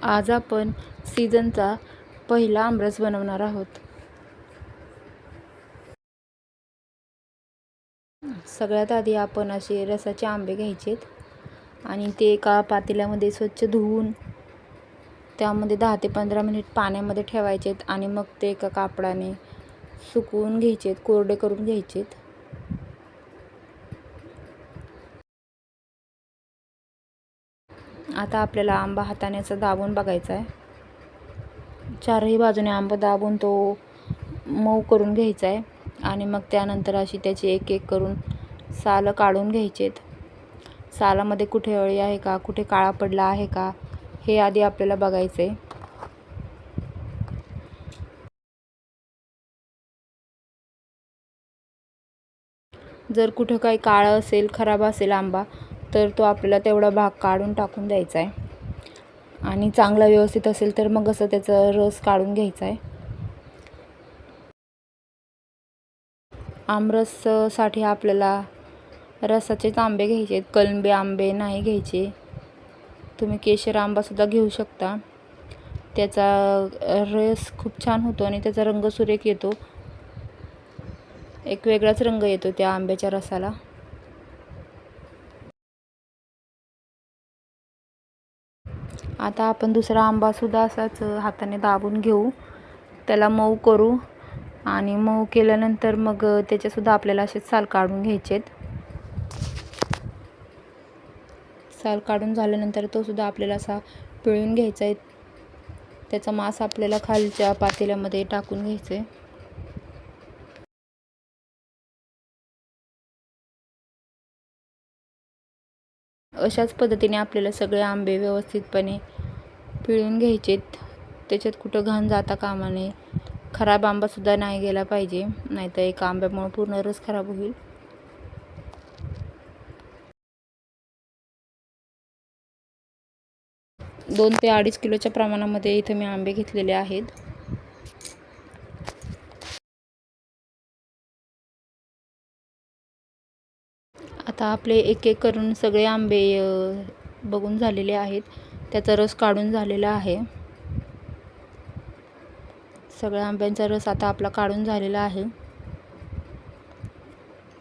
आज आपण सीझनचा पहिला आमरस बनवणार आहोत। सगळ्यात आधी आपण असे रसाचे आंबे घ्यायचेत आणि ते एका पातेल्यामध्ये स्वच्छ धुवून त्यामध्ये 10 ते 15 मिनिट पाण्यामध्ये ठेवायचेत आणि मग ते एका कापडाने सुकवून घ्यायचेत, कोरडे करून घ्यायचेत। आता आपल्याला आंबा हाताने असा दाबून बघायचा आहे। चारही बाजूने आंबा दाबून तो मऊ करून घ्यायचा आहे आणि मग त्यानंतर अशी त्याची एक एक करून सालं काढून घ्यायचेत। सालामध्ये कुठे अळी आहे का, कुठे काळा पडला आहे का, हे आधी आपल्याला बघायचं आहे। जर कुठं काही काळं असेल, खराब असेल आंबा, तर तो आपल्याला तेवढा भाग काढून टाकून द्यायचा आहे आणि चांगला व्यवस्थित असेल तर मग असं त्याचा रस काढून घ्यायचा आहे। आमरससाठी आपल्याला रसाचेच आंबे घ्यायचे, कलमी आंबे नाही घ्यायचे। तुम्ही केशर आंबासुद्धा घेऊ शकता, त्याचा रस खूप छान होतो आणि त्याचा रंग सुरेख येतो, एक वेगळाच रंग येतो त्या आंब्याच्या रसाला। आता आपण दुसरा आंबासुद्धा असाच हाताने दाबून घेऊ, त्याला मऊ करू आणि मऊ केल्यानंतर मग त्याचेसुद्धा आपल्याला असे साल काढून घ्यायचेत। साल काढून झाल्यानंतर तो सुद्धा आपल्याला असा पिळून घ्यायचा आहे, त्याचा मांस आपल्याला खालच्या पातेल्यामध्ये टाकून घ्यायचं आहे। अशाच पद्धतीने आपल्याला सगळे आंबे व्यवस्थितपणे पिळून घ्यायचेत, त्याच्यात कुठं घाण जाता कामा नये। खराब आंबासुद्धा नाही गेला पाहिजे, नाहीतर एका आंब्यामुळे पूर्ण रस खराब होईल। दोन ते 2.5 किलोच्या प्रमाणामध्ये इथे मी आंबे घेतलेले आहेत। आता आपले एक एक करून सगळे आंबे बघून झालेले आहेत, त्याचा रस काढून झालेला आहे। सगळ्या आंब्यांचा रस आता आपला काढून झालेला आहे,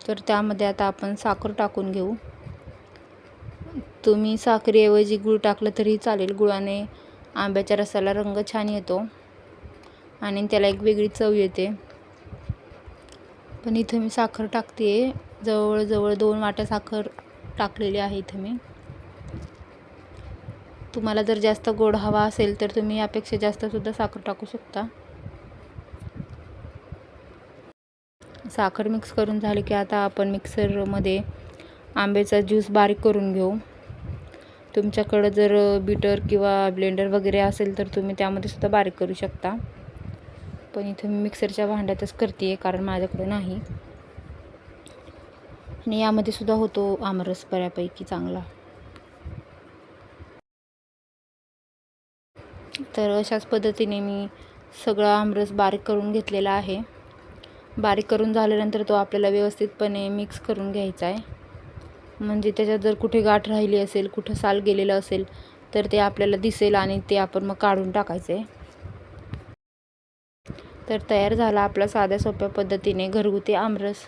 तर त्यामध्ये आता आपण साखर टाकून घेऊ। तुम्ही साखरेऐवजी गूळ टाकलं तरी चालेल, गुळाने आंब्याच्या रसाला रंग छान येतो आणि त्याला एक वेगळी चव येते। पण इथं मी साखर टाकते, जवळजवळ 2 वाट्या साखर टाकलेली आहे इथं मी। तुम्हाला जर जास्त गोड हवा असेल तर तुम्ही यापेक्षा जास्तसुद्धा साखर टाकू शकता। साखर मिक्स करून झाली की आता आपण मिक्सरमध्ये आंब्याचा ज्यूस बारीक करून घेऊ। तुमच्याकडं जर बीटर किंवा ब्लेंडर वगैरे असेल तर तुम्ही त्यामध्ये सुद्धा बारीक करू शकता, पण इथे मी मिक्सरच्या भांड्यातच करते आहे कारण माझ्याकडे नाही। आणि यामध्ये सुद्धा होतो आमरस बऱ्यापैकी चांगला। तर अशाच पद्धतीने मी सगळा आमरस बारीक करून घेतलेला आहे। बारीक करून झाल्यानंतर तो आपल्याला व्यवस्थितपणे मिक्स करून घ्यायचा आहे, म्हणजे त्याच्यात जर कुठे गाठ राहिली असेल, कुठं साल गेलेलं असेल तर ते आपल्याला दिसेल आणि ते आपण मग काढून टाकायचं आहे। तर तयार झाला आपला साध्या सोप्या पद्धतीने घरगुती आमरस।